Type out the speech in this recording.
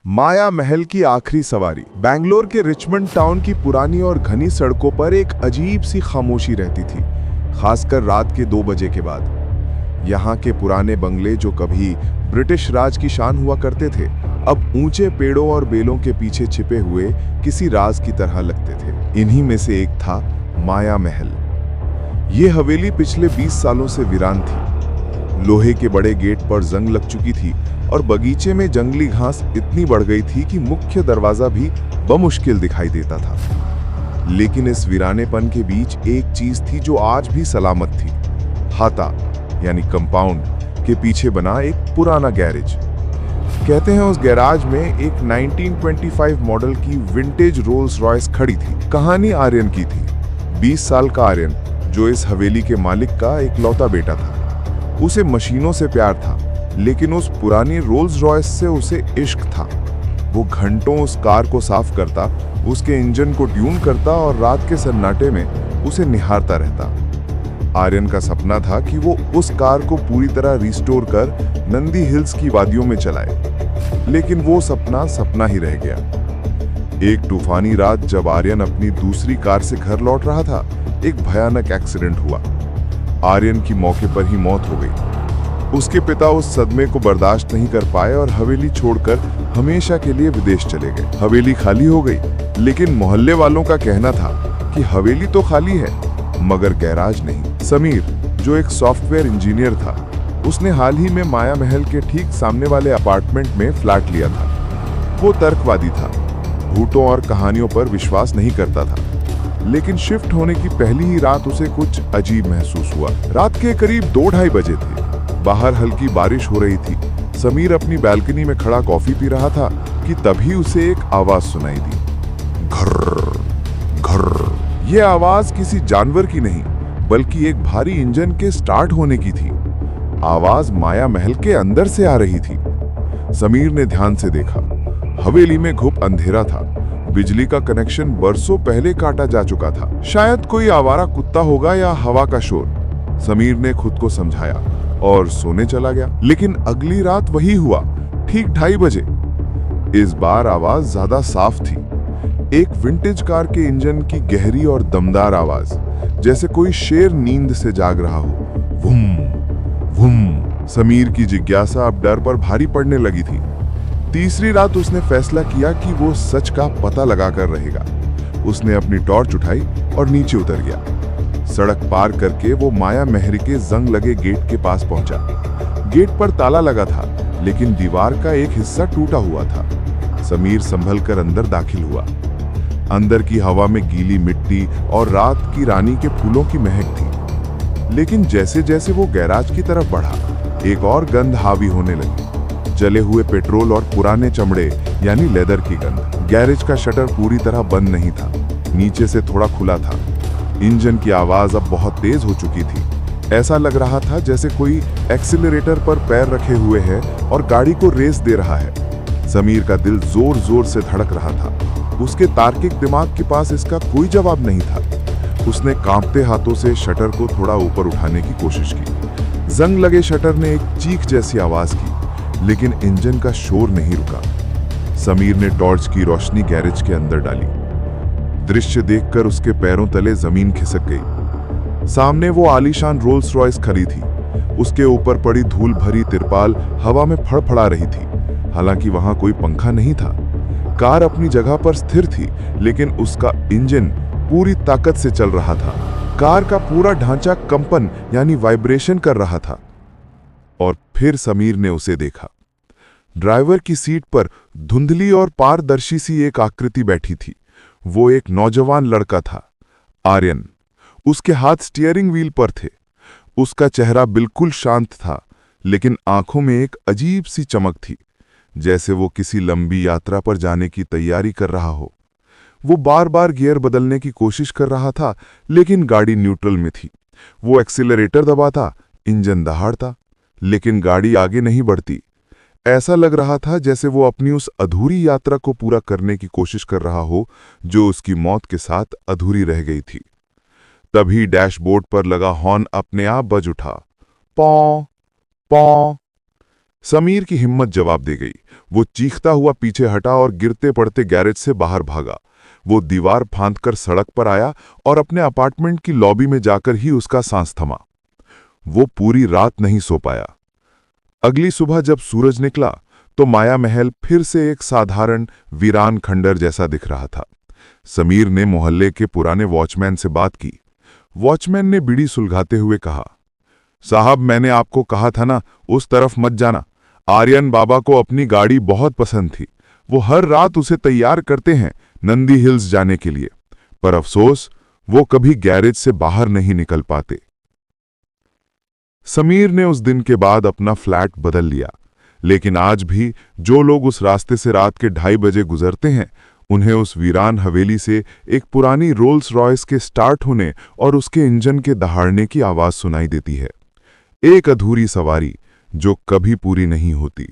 माया महल की आखिरी सवारी। बैंगलोर के रिचमंड टाउन की पुरानी और घनी सड़कों पर एक अजीब सी खामोशी रहती थी, खासकर रात के 2 बजे के बाद। यहाँ के पुराने बंगले जो कभी ब्रिटिश राज की शान हुआ करते थे, अब ऊंचे पेड़ों और बेलों के पीछे छिपे हुए किसी राज की तरह लगते थे। इन्हीं में से एक था माया महल। ये हवेली पिछले 20 सालों से वीरान थी। लोहे के बड़े गेट पर जंग लग चुकी थी और बगीचे में जंगली घास इतनी बढ़ गई थी कि मुख्य दरवाजा भी बमुश्किल दिखाई देता था। लेकिन इस वीरानेपन के बीच एक चीज थी जो आज भी सलामत थी। हाता यानी कंपाउंड के पीछे बना एक पुराना गैरेज। कहते हैं उस गैराज में एक 1925 मॉडल की विंटेज रोल्स रॉयस खड़ी थी। कहानी आर्यन की थी, 20 साल का आर्यन, जो इस हवेली के मालिक का इकलौता बेटा था। उसे मशीनों से प्यार था, लेकिन उस पुरानी रोल्स रॉयस से उसे इश्क था। वो घंटों उस कार को साफ करता, उसके इंजन को ट्यून करता और रात के सन्नाटे में उसे निहारता रहता। आर्यन का सपना था कि वो उस कार को पूरी तरह रिस्टोर कर नंदी हिल्स की वादियों में चलाए, लेकिन वो सपना ही रह गया। एक तूफानी रात जब आर्यन अपनी दूसरी कार से घर लौट रहा था, एक भयानक एक्सीडेंट हुआ। आर्यन की मौके पर ही मौत हो गई। उसके पिता उस सदमे को बर्दाश्त नहीं कर पाए और हवेली छोड़कर हमेशा के लिए विदेश चले गए। हवेली खाली हो गई, लेकिन मोहल्ले वालों का कहना था कि हवेली तो खाली है, मगर गैराज नहीं। समीर, जो एक सॉफ्टवेयर इंजीनियर था, उसने हाल ही में माया महल के ठीक सामने वाले अपार्टमेंट में फ्लैट लिया था। वो तर्कवादी था, भूतों और कहानियों पर विश्वास नहीं करता था, लेकिन शिफ्ट होने की पहली ही रात उसे कुछ अजीब महसूस हुआ। रात के करीब 2-2:30 बजे थे। बाहर हल्की बारिश हो रही थी। समीर अपनी बालकनी में खड़ा कॉफी पी रहा था कि तभी उसे एक आवाज सुनाई दी। घर्र घर्र। यह आवाज किसी जानवर की नहीं, बल्कि एक भारी इंजन के स्टार्ट होने की थी। आवाज माया महल के अंदर से आ रही थी। समीर ने ध्यान से देखा। हवेली में घुप अंधेरा था। बिजली का कनेक्शन बरसों पहले काटा जा चुका था। शायद कोई आवारा कुत्ता होगा या हवा का शोर, समीर ने खुद को समझाया और सोने चला गया। लेकिन अगली रात वही हुआ, ठीक 2:30 बजे। इस बार आवाज ज्यादा साफ थी। एक विंटेज कार के इंजन की गहरी और दमदार आवाज, जैसे कोई शेर नींद से जाग रहा हो। वुम वुम। समीर की जिज्ञासा अब डर पर भारी पड़ने लगी थी। तीसरी रात उसने फैसला किया कि वो सच का पता लगाकर रहेगा। उसने अपनी टॉर्च उठाई और नीचे उतर गया। सड़क पार करके वो माया महल के जंग लगे गेट के पास पहुंचा। गेट पर ताला लगा था, लेकिन दीवार का एक हिस्सा टूटा हुआ था। समीर संभल कर अंदर दाखिल हुआ। अंदर की हवा में गीली मिट्टी और रात की रानी के फूलों की महक थी। लेकिन जैसे जैसे वो गैराज की तरफ बढ़ा, एक और गंध हावी होने लगी। जले हुए पेट्रोल और पुराने चमड़े यानी लेदर की गंध। गैरेज का शटर पूरी तरह बंद नहीं था, नीचे से थोड़ा खुला था। इंजन की आवाज अब बहुत तेज हो चुकी थी। ऐसा लग रहा था जैसे कोई एक्सीलरेटर पर पैर रखे हुए है और गाड़ी को रेस दे रहा है। समीर का दिल जोर जोर से धड़क रहा था। उसके तार्किक दिमाग के पास इसका कोई जवाब नहीं था। उसने कांपते हाथों से शटर को थोड़ा ऊपर उठाने की कोशिश की। जंग लगे शटर ने एक चीख जैसी आवाज की, लेकिन इंजन का शोर नहीं रुका। समीर ने टॉर्च की रोशनी गैरेज के अंदर डाली। दृश्य देखकर उसके पैरों तले जमीन खिसक गई। सामने वो आलीशान रोल्स रॉयस खड़ी थी। उसके ऊपर पड़ी धूल भरी तिरपाल हवा में फड़फड़ा रही थी। हालांकि वहां कोई पंखा नहीं था। कार अपनी जगह पर स्थिर थी, लेकिन उसका इंजन पूरी ताकत से चल रहा था। कार का पूरा ढांचा कंपन यानी वाइब्रेशन कर रहा था। और फिर समीर ने उसे देखा। ड्राइवर की सीट पर धुंधली और पारदर्शी सी एक आकृति बैठी थी। वो एक नौजवान लड़का था, आर्यन। उसके हाथ स्टीयरिंग व्हील पर थे। उसका चेहरा बिल्कुल शांत था, लेकिन आंखों में एक अजीब सी चमक थी, जैसे वो किसी लंबी यात्रा पर जाने की तैयारी कर रहा हो। वो बार बार गियर बदलने की कोशिश कर रहा था, लेकिन गाड़ी न्यूट्रल में थी। वो एक्सीलरेटर दबाता, इंजन दहाड़ता, लेकिन गाड़ी आगे नहीं बढ़ती। ऐसा लग रहा था जैसे वो अपनी उस अधूरी यात्रा को पूरा करने की कोशिश कर रहा हो, जो उसकी मौत के साथ अधूरी रह गई थी। तभी डैशबोर्ड पर लगा हॉर्न अपने आप बज उठा। पौ पौ। समीर की हिम्मत जवाब दे गई। वो चीखता हुआ पीछे हटा और गिरते पड़ते गैरेज से बाहर भागा। वो दीवार फांदकर सड़क पर आया और अपने अपार्टमेंट की लॉबी में जाकर ही उसका सांस थमा। वो पूरी रात नहीं सो पाया। अगली सुबह जब सूरज निकला तो माया महल फिर से एक साधारण वीरान खंडर जैसा दिख रहा था। समीर ने मोहल्ले के पुराने वॉचमैन से बात की। वॉचमैन ने बीड़ी सुलगाते हुए कहा, साहब मैंने आपको कहा था ना, उस तरफ मत जाना। आर्यन बाबा को अपनी गाड़ी बहुत पसंद थी। वो हर रात उसे तैयार करते हैं नंदी हिल्स जाने के लिए, पर अफसोस वो कभी गैरेज से बाहर नहीं निकल पाते। समीर ने उस दिन के बाद अपना फ्लैट बदल लिया, लेकिन आज भी जो लोग उस रास्ते से रात के 2:30 बजे गुजरते हैं, उन्हें उस वीरान हवेली से एक पुरानी रोल्स रॉयस के स्टार्ट होने और उसके इंजन के दहाड़ने की आवाज सुनाई देती है। एक अधूरी सवारी जो कभी पूरी नहीं होती।